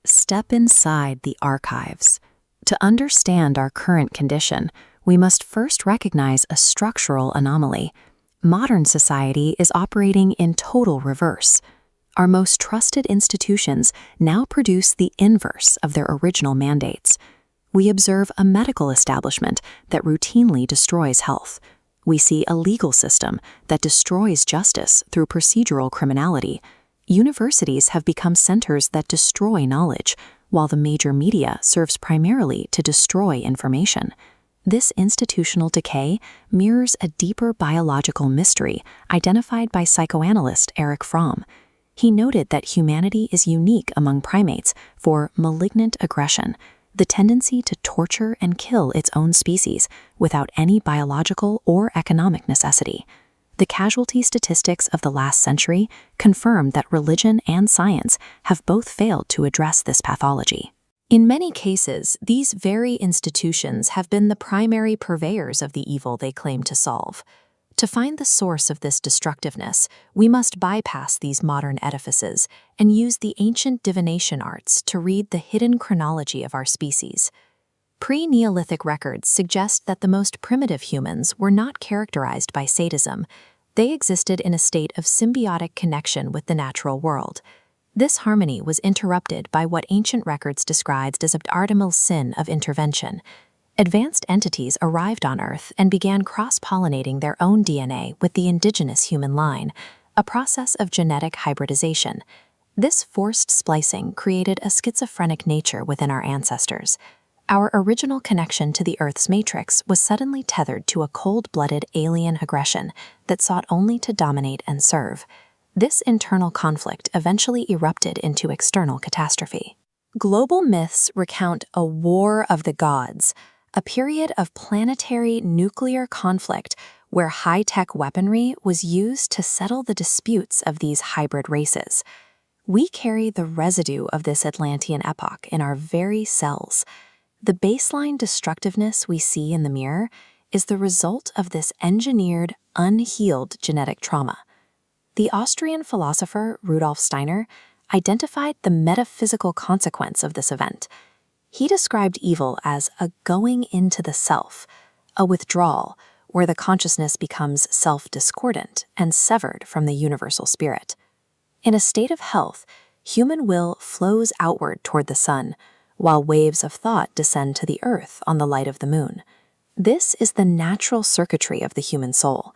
step inside the archives. To understand our current condition, we must first recognize a structural anomaly. Modern society is operating in total reverse. Our most trusted institutions now produce the inverse of their original mandates. We observe a medical establishment that routinely destroys health. We see a legal system that destroys justice through procedural criminality. Universities have become centers that destroy knowledge, while the major media serves primarily to destroy information. This institutional decay mirrors a deeper biological mystery identified by psychoanalyst Erich Fromm. He noted that humanity is unique among primates for malignant aggression, the tendency to torture and kill its own species without any biological or economic necessity. The casualty statistics of the last century confirm that religion and science have both failed to address this pathology. In many cases, these very institutions have been the primary purveyors of the evil they claim to solve. To find the source of this destructiveness, we must bypass these modern edifices and use the ancient divination arts to read the hidden chronology of our species. Pre-Neolithic records suggest that the most primitive humans were not characterized by sadism. They existed in a state of symbiotic connection with the natural world. This harmony was interrupted by what ancient records described as Artemis' sin of intervention. Advanced entities arrived on Earth and began cross-pollinating their own DNA with the indigenous human line, a process of genetic hybridization. This forced splicing created a schizophrenic nature within our ancestors. Our original connection to the Earth's matrix was suddenly tethered to a cold-blooded alien aggression that sought only to dominate and serve. This internal conflict eventually erupted into external catastrophe. Global myths recount a war of the gods, a period of planetary nuclear conflict where high-tech weaponry was used to settle the disputes of these hybrid races. We carry the residue of this Atlantean epoch in our very cells. The baseline destructiveness we see in the mirror is the result of this engineered, unhealed genetic trauma. The Austrian philosopher Rudolf Steiner identified the metaphysical consequence of this event. He described evil as a going into the self, a withdrawal where the consciousness becomes self-discordant and severed from the universal spirit. In a state of health, human will flows outward toward the sun, while waves of thought descend to the earth on the light of the moon. This is the natural circuitry of the human soul.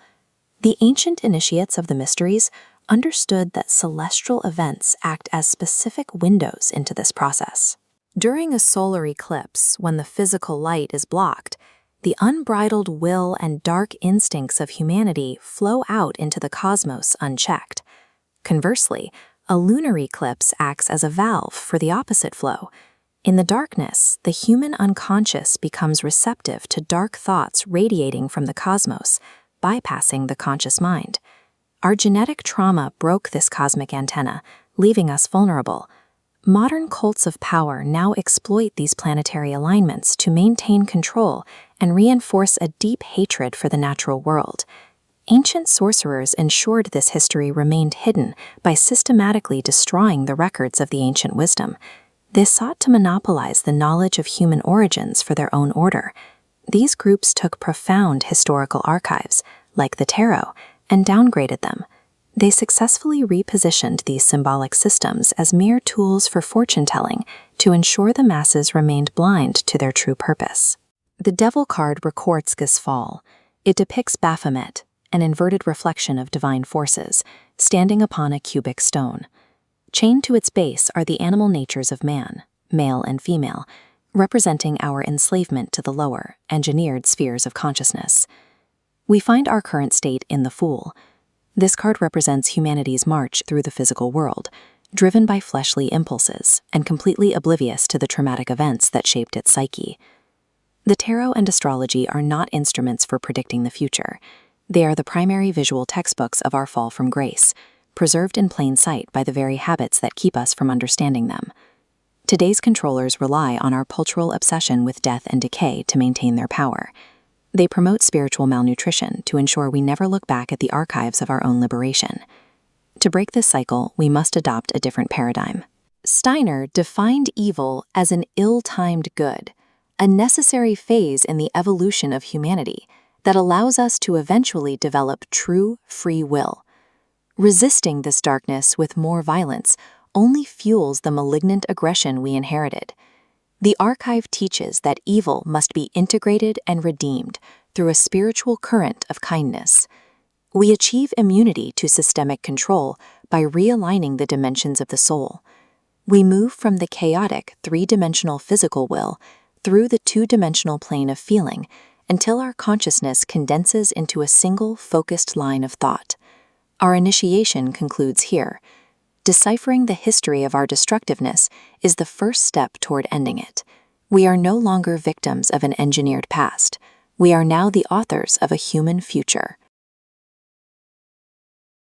The ancient initiates of the mysteries understood that celestial events act as specific windows into this process. During a solar eclipse, when the physical light is blocked, the unbridled will and dark instincts of humanity flow out into the cosmos unchecked. Conversely, a lunar eclipse acts as a valve for the opposite flow. In the darkness, the human unconscious becomes receptive to dark thoughts radiating from the cosmos, bypassing the conscious mind. Our genetic trauma broke this cosmic antenna, leaving us vulnerable. Modern cults of power now exploit these planetary alignments to maintain control and reinforce a deep hatred for the natural world. Ancient sorcerers ensured this history remained hidden by systematically destroying the records of the ancient wisdom. They sought to monopolize the knowledge of human origins for their own order. These groups took profound historical archives, like the tarot, and downgraded them. They successfully repositioned these symbolic systems as mere tools for fortune-telling to ensure the masses remained blind to their true purpose. The Devil card records this fall. It depicts Baphomet, an inverted reflection of divine forces, standing upon a cubic stone. Chained to its base are the animal natures of man, male and female, representing our enslavement to the lower, engineered spheres of consciousness. We find our current state in the Fool. This card represents humanity's march through the physical world, driven by fleshly impulses and completely oblivious to the traumatic events that shaped its psyche. The tarot and astrology are not instruments for predicting the future. They are the primary visual textbooks of our fall from grace, preserved in plain sight by the very habits that keep us from understanding them. Today's controllers rely on our cultural obsession with death and decay to maintain their power. They promote spiritual malnutrition to ensure we never look back at the archives of our own liberation. To break this cycle, we must adopt a different paradigm. Steiner defined evil as an ill-timed good, a necessary phase in the evolution of humanity that allows us to eventually develop true free will. Resisting this darkness with more violence only fuels the malignant aggression we inherited. The archive teaches that evil must be integrated and redeemed through a spiritual current of kindness. We achieve immunity to systemic control by realigning the dimensions of the soul. We move from the chaotic three-dimensional physical will through the two-dimensional plane of feeling until our consciousness condenses into a single focused line of thought. Our initiation concludes here. Deciphering the history of our destructiveness is the first step toward ending it. We are no longer victims of an engineered past. We are now the authors of a human future.